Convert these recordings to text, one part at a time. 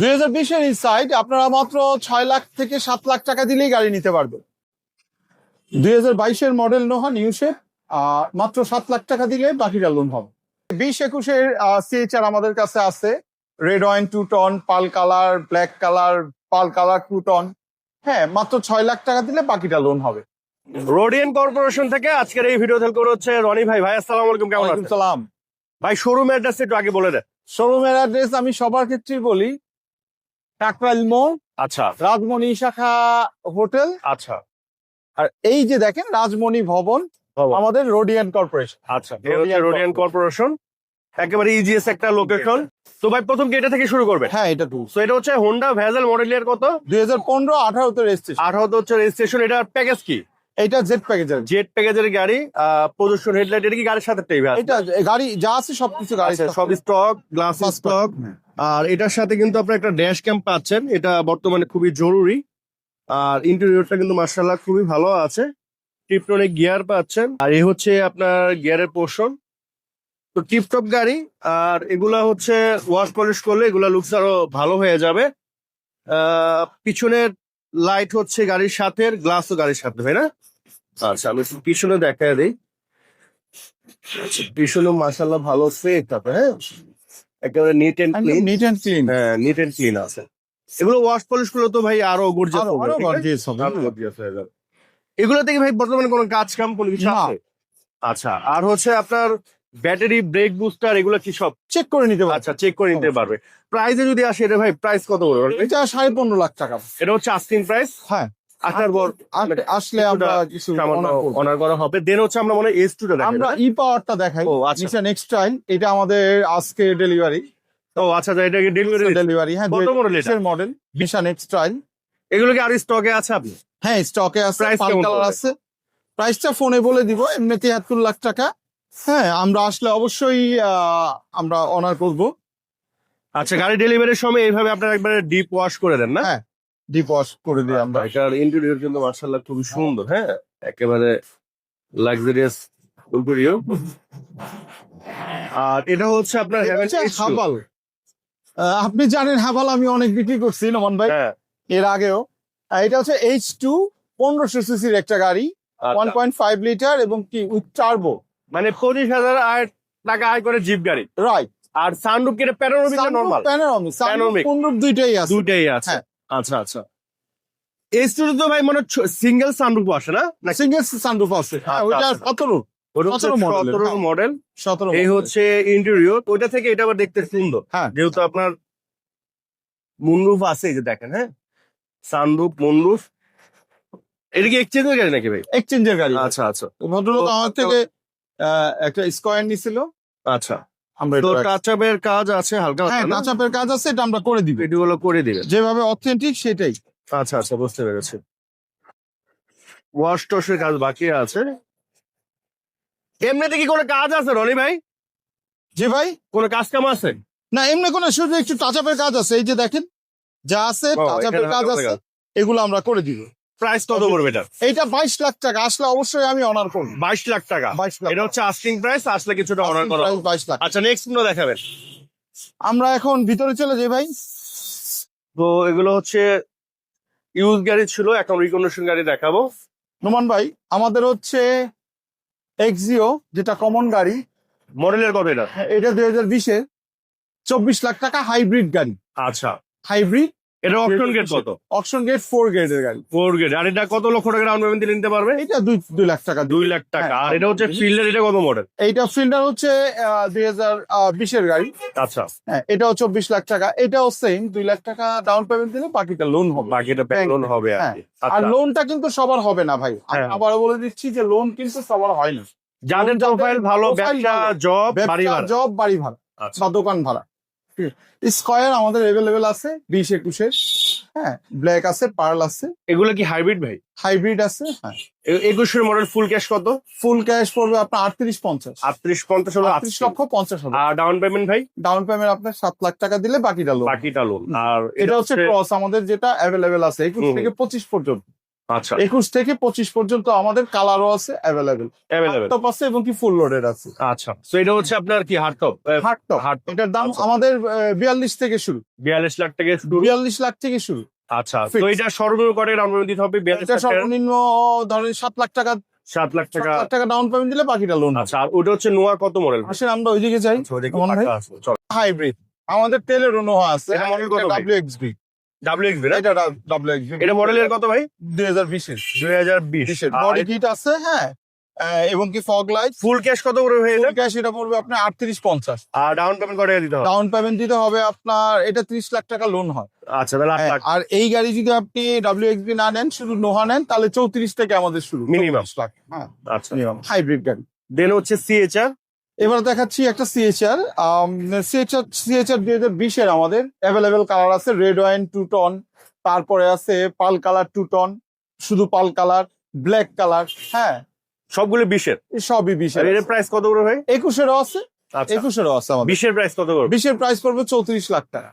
2020-এর inside আপনারা মাত্র 6 লাখ থেকে 7 লাখ টাকা দিলেই গাড়ি নিতে পারবেন। 2022-এর মডেল নোহা নিউ শেপ, মাত্র 7 লাখ টাকা দিলে বাকিটা লোন হবে। 20-21-এর সিএচআর আমাদের কাছে আছে, রেড ওয়াইন 2 টন, পাল কালার, ব্ল্যাক কালার, পাল কালার 2 টন। হ্যাঁ, মাত্র 6 লাখ টাকা দিলে বাকিটা লোন হবে। রোডিয়ান কর্পোরেশন থেকে আজকের এই ভিডিও হেল্প করে হচ্ছে রনি ভাই। ভাই আসসালামু আলাইকুম, কেমন আছেন? সালাম ভাই শোরুম অ্যাড্রেস একটু আগে বলে দেন। শোরুমের অ্যাড্রেস আমি সবার ক্ষেত্রেই বলি, টাকরাইল মোড়, আচ্ছা রাজমণি শাখা হোটেল, আচ্ছা আর এই যে দেখেন রাজমণি ভবন, আমাদের রোডিয়ান কর্পোরেশন। আচ্ছা, এই হচ্ছে রোডিয়ান কর্পোরেশন, একেবারে ইজিএস একটা লোকেশন। তো ভাই প্রথম কি এটা থেকে শুরু করবে? হ্যাঁ, এটা টু। তো এটা হচ্ছে হোন্ডা ভেজেল মডেল ইয়ার কত? 2015-18 রেজিস্ট্রেশন। 18 হচ্ছে রেজিস্ট্রেশন। এটার প্যাকেজ কি? এটা জেড প্যাকেজের। জেট প্যাকেজের গাড়ি, প্রদর্শন হেডলাইট, এটা কি গাড়ির সাথে এটা গাড়ি যা আছে সবকিছু গাড়ি, সব স্টক, গ্লাস স্টক। আর এটার সাথে কিন্তু আপনার একটা ড্যাশ ক্যাম পাচ্ছেন, এটা বর্তমানে খুবই জরুরি। আর ইন্টেরিয়রটা কিন্তু মার্শাল্লাহ খুবই ভালো আছে। টিপটনিক গিয়ার পাচ্ছেন, আর এই হচ্ছে আপনার গিয়ারের পোর্শন। তো টিপটপ গাড়ি, আর এগুলা হচ্ছে ওয়াশ পলিশ করলে এগুলা লুকস আরো ভালো হয়ে যাবে। পিছনের লাইট হচ্ছে গাড়ির সাথে, গ্লাসও গাড়ির সাথে, তাই না? আচ্ছা, আমি একটু পিছনে দেখা দিই। পিছনে মার্শাল্লাহ ভালো সেট আছে, হ্যাঁ, একেবারে neat and clean. Neat and clean. হ্যাঁ, নিট এন্ড ক্লিন আছে। এগুলো ওয়াশ পলিশ করলে তো ভাই আরো গর্জিয়াস হবে, আরো ঠিক আছে? গর্জিয়াস হবে। আরো গর্জিয়াস হয়ে যাবে। এগুলো থেকে ভাই বর্তমানে কোনো কাজ কাম কোনো কিছু না। আছে? আচ্ছা, আর হচ্ছে আপনার ব্যাটারি, ব্রেক বুস্টার, এগুলো কি সব চেক করে নিতে পারবে। আচ্ছা চেক করে নিতে পারবে। প্রাইসে যদি আসে, এটা ভাই প্রাইস কত বলবেন? এটা 15.5 লাখ টাকা। এটা হচ্ছে আস্কিং প্রাইস। হ্যাঁ, আসার পর আসলে আমরা কিছু honor করব। অনার করা হবে। দেন হচ্ছে আমরা মনে হয় এস টুটা দেখাবো। আমরা ই পাওয়ারটা দেখাই। ও আচ্ছা, নিশান এক্সটাইল, এটা আমাদের আজকে ডেলিভারি। ও আচ্ছা, এটা কি ডেলিভারি, হ্যাঁ। কত মডেল এটা? মডেল নিশান এক্সটাইল। এগুলো কি আর স্টকে আছে আপনি? হ্যাঁ, স্টকে আছে, Price পাল কেমন কালার পড়বে? আছে। প্রাইসটা ফোনে বলে দিব, এমনি 73 লাখ টাকা। হ্যাঁ, আমরা আসলে অবশ্যই আমরা অনার করব। আচ্ছা, গাড়ি ডেলিভারির সময় এইভাবে আপনারা একবারে ডিপ ওয়াশ করে দেন না? হ্যাঁ, ডিপ ওয়াশ করে দিই আমরা। এটার ইন্টেরিয়র কিন্তু মার্শাল্লাহ খুবই সুন্দর, হ্যাঁ, একেবারে লাক্সারিয়াস ইন্টেরিয়র। আর এটা হচ্ছে আপনার এটা হচ্ছে হাভাল। আপনি জানেন হাভাল আমি অনেক বিক্রি করছি নোমান ভাই, হ্যাঁ, এর আগেও। এটা হচ্ছে H2 1500 সিসির একটা গাড়ি, আচ্ছা। 1.5 লিটার এবং কি উইথ টার্বো। মানে 25,000 টাকা আয় করে জিপ গাড়ি। রাইট। আর সানরুফ কি এটা প্যানোরামিক না নরমাল? Panoramic, Panoramic। সানরুফ দুইটাই আছে। দুইটাই আছে। হ্যাঁ। আচ্ছা আচ্ছা। এই স্টুডিও তো ভাই মনে সিঙ্গেল সানরুফ আসে না? সিঙ্গেল সানরুফ আছে। হ্যাঁ, ওইটা আচ্ছা। 17 মডেলের। 17 মডেল। 17 এই হচ্ছে ইন্টেরিয়র। ওইটা থেকে এটা আবার দেখতে সুন্দর, হ্যাঁ। যেহেতু আপনার মুনরুফ আছে, এই যে দেখেন, হ্যাঁ, সানরুফ, মুনরুফ। এটা কি এক্সচেঞ্জের গাড়ি নাকি ভাই? এক্সচেঞ্জের গাড়ি। আচ্ছা আচ্ছা ভদ্রলোক তো- আমার থেকে একটা স্কয়ার নিছিল, আচ্ছা। আমরা তো এটা- টাচআপের কাজ আছে হালকা হ্যাঁ, হালকা, না? টাচআপের কাজ আছে, এটা আমরা করে দিব ভিডিওগুলো করে দিবেন। যেভাবে অথেন্টিক সেটাই। আচ্ছা আচ্ছা, বুঝতে পেরেছি। ওয়াশ টশের কাজ বাকি আছে। এমনিতে কি কোনো কাজ আছে রনি ভাই? যে ভাই, কোনো কাজ কাম আছে? না এমনি কোনো শুধু একটু টাচআপের কাজ আছে, এই যে দেখেন যা আছে ও, টাচআপের এখানে কাজ হালকা আছে, কাজ। এগুলো আমরা করে দিব। প্রাইস কত পড়বে এটা? এইটা 22 লাখ টাকা, আসলে অবশ্যই আমি অনার করব। 22 লাখ টাকা। 22 লাখ এটা হচ্ছে আস্কিং প্রাইস, আসলে কিছুটা অনার করা হবে। 22 লাখ। আচ্ছা, নেক্সট কোনটা দেখাবেন? আমরা এখন ভিতরে চলে যাই ভাই। তো এগুলো হচ্ছে ইউজ গাড়ি ছিল, এখন রিকন্ডিশন গাড়ি দেখাবো। নোমান ভাই, আমাদের হচ্ছে এক্সিও, যেটা কমন গাড়ি। মডেলের কত এটা? এটা 2020-এর 24 লাখ টাকা, হাইব্রিড গাড়ি। আচ্ছা, হাইব্রিড এটা অপশন গেট কত? অপশন গেট 4 গ্রেডের গাড়ি। 4 গেট। আর এটা কত লক্ষ টাকা ডাউন পেমেন্ট দিলে নিতে পারবে? এটা 2 লাখ টাকা। 2 লাখ টাকা। হ্যাঁ। আর এটা হচ্ছে ফিল্ডার, এটা কত মডেল? এইটা ফিল্ডার হচ্ছে 2020-এর গাড়ি। আচ্ছা, হ্যাঁ, এটাও 24 লাখ টাকা। এটাও সেম 2 লাখ টাকা ডাউন পেমেন্ট দিলে বাকিটা লোন হবে। বাকিটা ব্যাংক লোন হবে আর হ্যাঁ। কি। আর আচ্ছা, লোনটা কিন্তু সবার হবে না ভাই, আমি হ্যাঁ। আবার বলে দিচ্ছি যে লোন কিন্তু সবার হয় না। যাদের যাদের প্রোফাইল ভালো, profile ব্যবসা, ভালো, জব, বাড়ি ব্যবসা, ভাড়া। জব, বাড়ি ভাড়া আচ্ছা, বা দোকান ভাড়া। স্কয়ার আমাদের অ্যাভেলেবেল আছে 20-21-এর। হ্যাঁ, ব্ল্যাক আছে, পার্ল আছে, এগুলো কি হাইব্রিড ভাই? হাইব্রিড আছে। হ্যাঁ, 21-এর মডেল ফুল ক্যাশ কত? ফুল ক্যাশ পড়বে আপনার 38-50। 38-50 হলো 38 লক্ষ 50 হাজার। আর ডাউন পেমেন্ট ভাই? ডাউন পেমেন্ট আপনার 7 লাখ টাকা দিলে বাকিটা লোন। বাকিটা লোন। আর এটা হচ্ছে ক্রস আমাদের যেটা অ্যাভেলেবেল আছে 21 হুম। থেকে 25 পর্যন্ত। আচ্ছা 21 থেকে 25 পর্যন্ত আমাদের কালারও আছে অ্যাভেলেবেল, অ্যাভেলেবেল। টপ আছে এবং কি ফুল লোডেড আছে। আচ্ছা তো এটা হচ্ছে আপনার কি হার্ডটপ? হার্ডটপ, হার্ডটপ এটার দাম আচ্ছা। আমাদের 42 থেকে শুরু, 42 লাখ থেকে শুরু। 42 লাখ থেকে শুরু। আচ্ছা Fix। তো এটা সর্বনিম্ন করে ডাউন পেমেন্ট দিতে হবে 42 এটা লাখ টাকা? সর্বনিম্ন ধরেন 7 লাখ টাকা, 7 লাখ 7 টাকা। লাখ টাকা ডাউন পেমেন্ট দিলে বাকিটা লোন। আচ্ছা আর ওটা হচ্ছে নোয়া কত মডেল? আসেন আমরা ওইদিকে যাই। কেমন ভাই? হাইব্রিড আমাদের তেলের নোহা আছে, এটা model কত ভাই? WXB। WXB না? এটা WXB, এটা মডেলের কত ভাই? 2020 এর 2020 এর বডি কিট আছে, হ্যাঁ, এবং কি ফগ লাইট। ফুল ক্যাশ কত করে হয়ে ফুল যায়? ক্যাশ এটা পড়বে আপনার 38-50। আর ডাউন পেমেন্ট কত টাকা দিতে হবে? ডাউন পেমেন্ট দিতে হবে আপনার, এটা 30 লাখ টাকা লোন হয়। আচ্ছা তাহলে 8 লাখ আর এই গাড়ি যদি আপনি WXB না নেন, শুধু নোহা নেন, তাহলে 34 থেকে আমাদের শুরু, Minimum। 34 লাখ। হ্যাঁ, আচ্ছা হাইব্রিড গাড়ি। দেন হচ্ছে সিএচআর। এবার দেখাচ্ছি একটা সিএচআর। সিএচআর 2020 এর আমাদের অ্যাভেলেবেল কালার আছে, রেড ওয়াইন 2 টন, তারপরে আছে পাল কালার 2 টন, শুধু পাল কালার, ব্ল্যাক কালার, হ্যাঁ, সবগুলো 20 এর। এই সবই 20 আর এর। এর প্রাইস কত করে ভাই? 21 এরও আছে, আচ্ছা 21 এরও আছে আমাদের। 20 এর প্রাইস কত করে? 20 এর প্রাইস পড়বে 34 লাখ টাকা।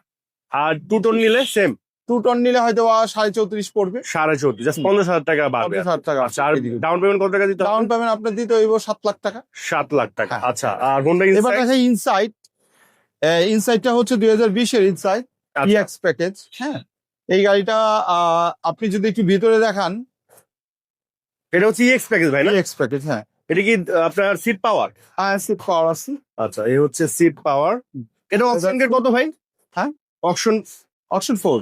আর 2 টন নিলে সেম 2 টন নিলে হয়তো 34.5 পড়বে, 34.5, জাস্ট 50,000 টাকা বাড়বে। 50,000 টাকা। আচ্ছা আর ডাউন পেমেন্ট কত টাকা দিতে ডাউন হবে? পেমেন্ট আপনার দিতে হইব 7 লাখ টাকা। 7 লাখ টাকা। হ্যাঁ। আচ্ছা আর হোন্ডা এবার ইনসাইড? দেখা ইনসাইট। ইনসাইটটা হচ্ছে 2020 এর ইনসাইট আচ্ছা। EX package. হ্যাঁ, এই গাড়িটা আপনি যদি একটু ভিতরে দেখান, এটা হচ্ছে ইএক্স প্যাকেজ ভাই না? EX প্যাকেজ, হ্যাঁ, এটা কি আপনার সিট পাওয়ার? সিট পাওয়ার আছে। আচ্ছা এই হচ্ছে সিট পাওয়ার। এটা অপশন গেট কত ভাই? হ্যাঁ? অপশন অপশন 4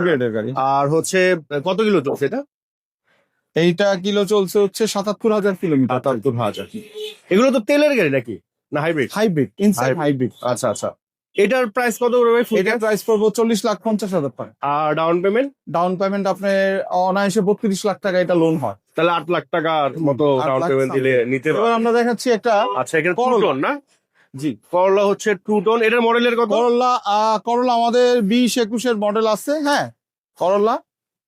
গ্রেডের গাড়ি। আর হচ্ছে কত কিলো চলছে এটা? এইটা কিলো চলছে হচ্ছে 77,000 কিলোমিটার। 77,000। এগুলো তো তেলের গাড়ি নাকি না হাইব্রিড? Hybrid, inside hybrid. আচ্ছা আচ্ছা এটার প্রাইস কত করে ভাই? এটার প্রাইস পড়বে 40,50,000 টাকা। আর ডাউন পেমেন্ট? ডাউন পেমেন্ট আপনার অনায়াসে 32 লাখ টাকা এটা লোন হয়। তাহলে 8 লাখ টাকার মতো 8 ডাউন লাখ পেমেন্ট দিলে নিতে এবার পারবে। আমরা দেখাচ্ছি একটা আচ্ছা এখানে 2 করলা। টন না? জি, করলা হচ্ছে 2 টন। এটার মডেলের কত? করলা। করলা আমাদের 20-21 এর মডেল আছে, হ্যাঁ, করলা।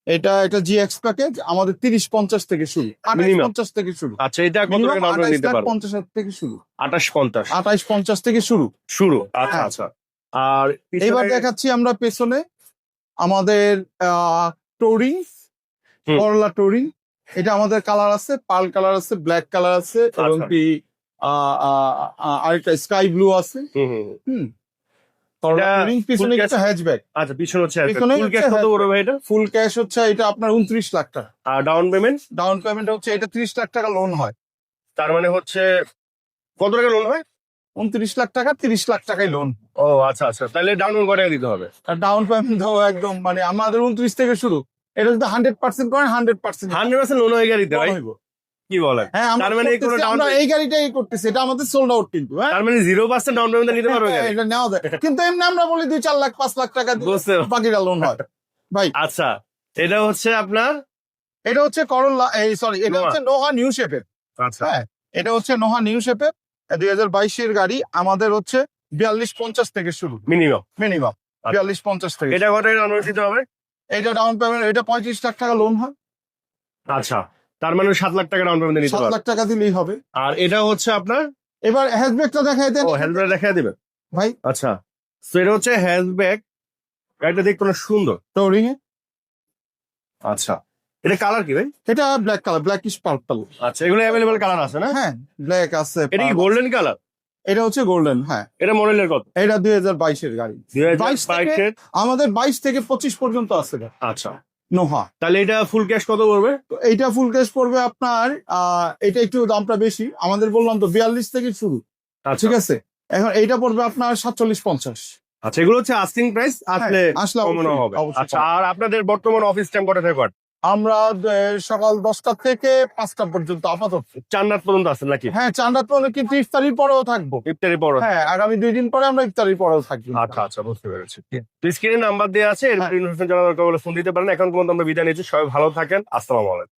এটা একটা GX প্যাকেজ আমাদের 30-50 থেকে শুরু, 28-50 থেকে শুরু। আচ্ছা এটা কত টাকা ডাউন পেমেন্ট নিতে পারবে? 50,000 থেকে শুরু, 28-50 28-50 থেকে শুরু। শুরু। আচ্ছা হ্যাঁ। আচ্ছা আর এবার দেখাচ্ছি আমরা পেছনে আমাদের টোরিং, হুম। করলা টোরিং। এটা আমাদের কালার আছে, পার্ল কালার আছে, ব্ল্যাক কালার আছে, এবং আচ্ছা। কি আরেকটা স্কাই ব্লু আছে। হুম হুম হুম। হুম, করলা এটা টোরিং। পিছনে full একটা হ্যাচব্যাক। আচ্ছা পিছনে হচ্ছে পিছনে ফুল ক্যাশ হচ্ছে কত করে ভাই এটা? ফুল ক্যাশ হচ্ছে এটা আপনার 29 লাখ টাকা। আর ডাউন পেমেন্ট? ডাউন পেমেন্ট হচ্ছে এটা 30 লাখ টাকা লোন হয়। তার মানে হচ্ছে কত টাকা লোন হয়? 29 লাখ টাকা, 30 লাখ টাকায় লোন। ও আচ্ছা আচ্ছা তাহলে ডাউন পেমেন্ট কত টাকা দিতে হবে? আর ডাউন পেমেন্ট দাও একদম, মানে আমাদের 29 থেকে শুরু। এটা যদি 100% করেন 100% 100% লোন হয়ে গাড়িতে ভাই? হইব। কি বলেন? হ্যাঁ, আমরা তার মানে কোনো করতেছি, down আমরা এই গাড়িটাই করতেছি, এটা আমাদের সোল্ড আউট কিন্তু, হ্যাঁ, তার মানে 0% ডাউন পেমেন্ট নিতে পারবে গাড়ি? এটা নেওয়া যায়। কিন্তু এমনি আমরা বলি 2-4 লাখ 5 লাখ টাকা দিয়ে বুঝতে বাকিটা লোন হয় ভাই। আচ্ছা এটা হচ্ছে আপনার এটা হচ্ছে করলা, এই সরি, এটা নোহা। হচ্ছে নোহা নিউ শেপের। আচ্ছা হ্যাঁ, এটা হচ্ছে নোহা নিউ শেপের 2022 এর গাড়ি। আমাদের হচ্ছে 42-50 থেকে শুরু, মিনিমাম। মিনিমাম 42-50 থেকে। এটা কত টাকা ডাউন পেমেন্ট দিতে হবে? এটা ডাউন পেমেন্ট, এটা 35 লাখ টাকা লোন হয়। আচ্ছা তার মানে 7 লাখ টাকা ডাউন পেমেন্ট নিতে 7 পারবে। লাখ টাকা দিলেই হবে। আর এটা হচ্ছে আপনার এবার হ্যাচব্যাকটা দেখাই দেন ও হ্যান্ডব্রেক দেখায় দিবেন ভাই। আচ্ছা তো এটা হচ্ছে হ্যাশব্যাক। গাড়িটা দেখতে অনেক সুন্দর। টোরিং এ আচ্ছা এটা কালার কি ভাই? এটা ব্ল্যাক কালার, ব্ল্যাকিশ পার্পল। আচ্ছা এগুলো অ্যাভেলেবল কালার আছে না? হ্যাঁ, ব্ল্যাক আছে। এটা কি গোল্ডেন কালার? এটা হচ্ছে গোল্ডেন, হ্যাঁ। এটা মডেলের কত? এটা 2022 এর গাড়ি। 2022 এর? আমাদের 22 থেকে 25 পর্যন্ত আছে গাড়ি। আচ্ছা নোহা। তাহলে এটা ফুল ক্যাশ কত পড়বে? তো এইটা ফুল ক্যাশ পড়বে আপনার, এটা একটু দামটা বেশি, আমাদের বললাম তো 42 থেকে শুরু, আচ্ছা ঠিক আছে। এখন এইটা পড়বে আপনার 47-50। আচ্ছা এগুলো হচ্ছে আস্কিং প্রাইস, আসলে আসলে কমানো অবশ্যই, হবে। অবশ্যই আচ্ছা আর আপনাদের বর্তমান অফিস টাইম কটা থেকে কটা? আমরা সকাল 10টা থেকে 5টা পর্যন্ত আপাতত। চান্নাত পর্যন্ত আছে নাকি? হ্যাঁ, চাঁদা তো কিন্তু ইফতারির পরেও থাকবো। ইফতারি পর? হ্যাঁ, আগামী 2 দিন পরে আমরা ইফতারির পরেও থাকবো। আচ্ছা আচ্ছা বুঝতে পেরেছি। তো স্ক্রিনে নাম্বার দেওয়া আছে, এরপর ইনফরমেশন জানার দরকার হলে ফোন দিতে পারেন। এখন পর্যন্ত আমরা বিদায় নিচ্ছি, সবাই ভালো থাকেন, আসসালামু আলাইকুম।